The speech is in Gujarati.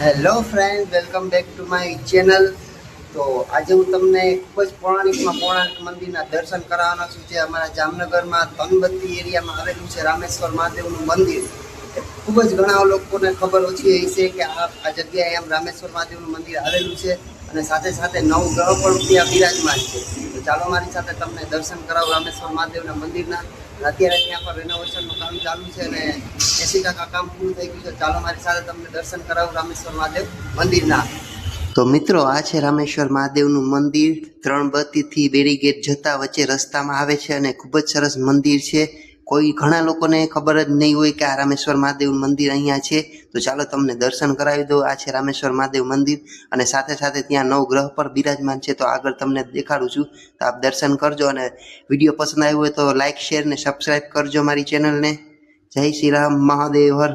Hello friend, welcome back to my channel. તો આજે હું તમને ખૂબ જ પૌરાણિક મંદિરના દર્શન કરાવવાનો છું. જે અમારા જામનગરમાં તનબત્તી એરિયામાં આવેલું છે રામેશ્વર મહાદેવનું મંદિર. ખૂબ જ ઘણા લોકોને ખબર ઓછી એ છે કે આ જગ્યાએ આમ રામેશ્વર મહાદેવનું મંદિર આવેલું છે અને સાથે સાથે 9 ગ્રહ પણ ત્યાં બિરાજમાન છે. તો ચાલો મારી સાથે તમને દર્શન કરાવો રામેશ્વર મહાદેવના મંદિરના. અત્યારે ત્યાં પર રેનોવેશનનું કામ ચાલુ છે અને 80% કામ પૂરું થઈ ગયું છે. ચાલો મારી સાથે તમને દર્શન કરાવું રામેશ્વર મહાદેવ મંદિરના. તો મિત્રો, આ છે રામેશ્વર મહાદેવનું મંદિર. 3 બત્તીથી બેરીગેટ જતા વચ્ચે રસ્તામાં આવે છે અને ખૂબ જ સરસ મંદિર છે. કોઈ ઘણા લોકોને ખબર જ નહીં હોય કે આ રામેશ્વર મહાદેવ મંદિર અહીંયા છે. તો ચાલો તમને દર્શન કરાવી દો. આ છે રામેશ્વર મહાદેવ મંદિર અને સાથે સાથે ત્યાં 9 ગ્રહ પર બિરાજમાન છે. તો આગળ તમને દેખાડું છું, તો આપ દર્શન કરજો અને વિડીયો પસંદ આવ્યો હોય તો લાઈક, શેર ને સબસ્ક્રાઈબ કરજો મારી ચેનલને. જય શ્રી રામ, મહાદેવ હર.